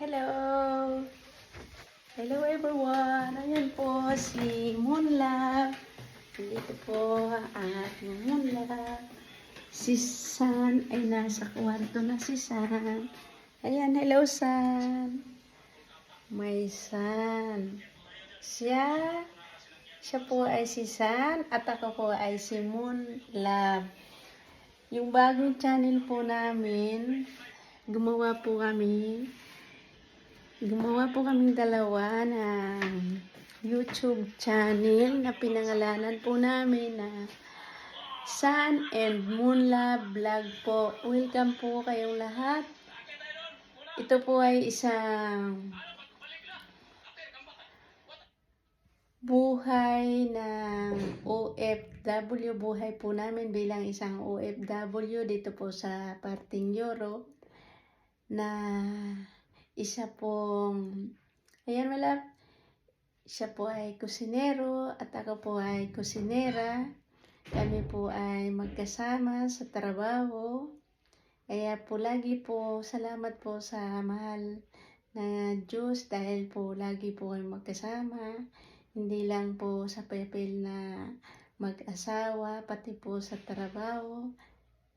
Hello! Hello everyone! Ayan po si Moonlove. Dito po ang ating Moonlove. Si San ay nasa kwarto na si San. Ayan, hello San. May San. Siya po ay si San at ako po ay si Moonlove. Yung bagong channel po namin, gumawa po kaming dalawa ng YouTube channel na pinangalanan po namin na Sun and Moonlove Vlog po. Welcome po kayong lahat. Ito po ay isang buhay ng OFW. Buhay po namin bilang isang OFW dito po sa parting Europe na isa pong, ayan wala, siya po ay kusinero at ako po ay kusinera. Kami po ay magkasama sa trabaho. Kaya po lagi po salamat po sa mahal na Diyos dahil po lagi po ay magkasama. Hindi lang po sa papel na mag-asawa, pati po sa trabaho.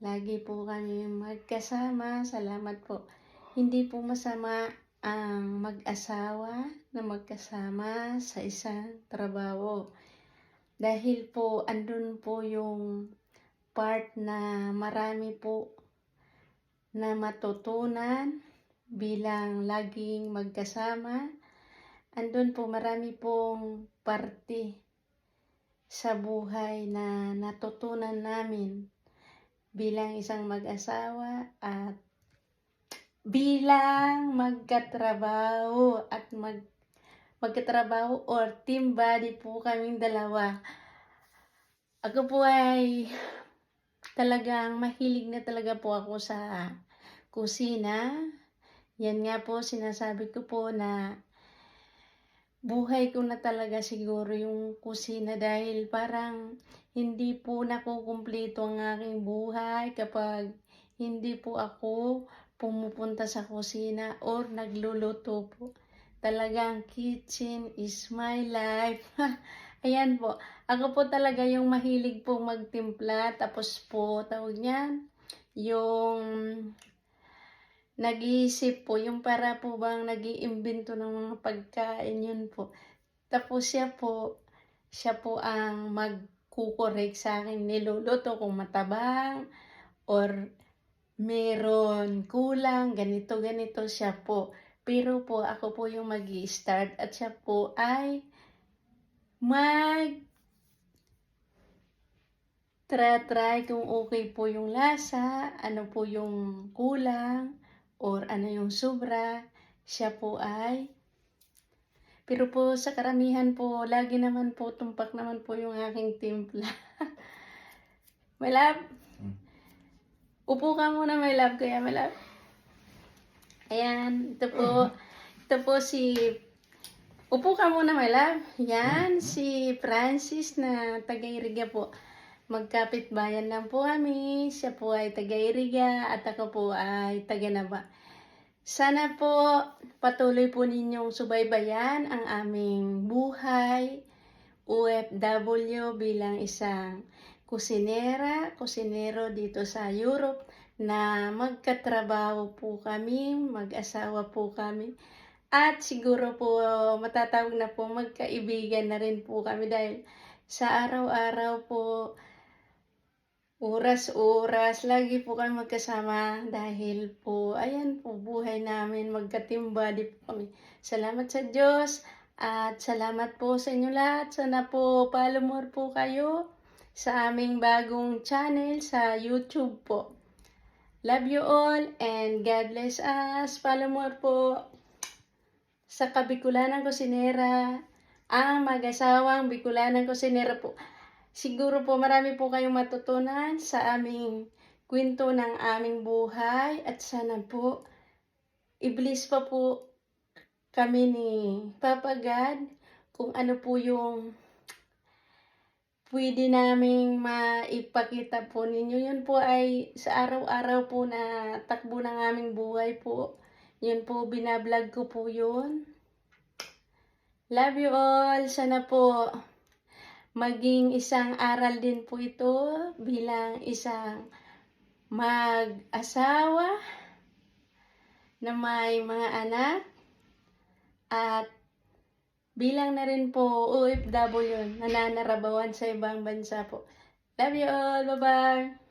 Lagi po kami magkasama. Salamat po. Hindi po masama ang mag-asawa na magkasama sa isang trabaho. Dahil po andun po yung part na marami po na matutunan bilang laging magkasama. Andun po marami pong parte sa buhay na natutunan namin bilang isang mag-asawa at bilang magkatrabaho at magkatrabaho or team body po kaming dalawa. Ako po ay talagang mahilig na talaga po ako sa kusina. Yan nga po sinasabi ko po na buhay ko na talaga siguro yung kusina dahil parang hindi po nakukumpleto ang aking buhay kapag hindi po ako pumupunta sa kusina or nagluluto po. Talagang kitchen is my life. Ayan po. Ako po talaga yung mahilig po magtimpla. Tapos po, tawag niyan, yung nag-iisip po, yung para po bang nag-iimbento ng mga pagkain, yun po. Tapos siya po ang magkukorek sa akin niluluto kung matabang or meron kulang, ganito siya po. Pero po, ako po yung mag-i-start at siya po ay try kung okay po yung lasa, ano po yung kulang, or ano yung sobra. Siya po ay, pero po sa karamihan po, lagi naman po, tumpak naman po yung aking timpla. My love, upo ka muna, my love, kaya my love. Ayan, ito po upo ka muna, my love. Yan, si Francis na taga-Iriga po. Magkapit-bayan lang po kami. Siya po ay taga-Iriga at ako po ay taga-Nava. Sana po patuloy po ninyong subaybayan ang aming buhay OFW bilang isang kusinero dito sa Europe na magkatrabaho po kami, mag-asawa po kami. At siguro po matatawag na po magkaibigan na rin po kami dahil sa araw-araw po, oras-oras, lagi po kami magkasama dahil po, ayan po, buhay namin, magka-team-body po kami. Salamat sa Diyos at salamat po sa inyo lahat. Sana po follow more po kayo sa aming bagong channel sa YouTube po. Love you all and God bless us. Follow more po sa Kabikulanang Kusinera, ang mag-asawang Bikulanang Kusinera po. Siguro po marami po kayong matutunan sa aming kwento ng aming buhay at sana po i-bless pa po kami ni Papa God kung ano po yung pwede naming maipakita po ninyo. Yun po ay sa araw-araw po na takbo ng aming buhay po. Yun po, binablog ko po yun. Love you all. Sana po maging isang aral din po ito bilang isang mag-asawa na may mga anak at bilang na rin po OFW nananarabawan sa ibang bansa po. Love you all. Bye-bye.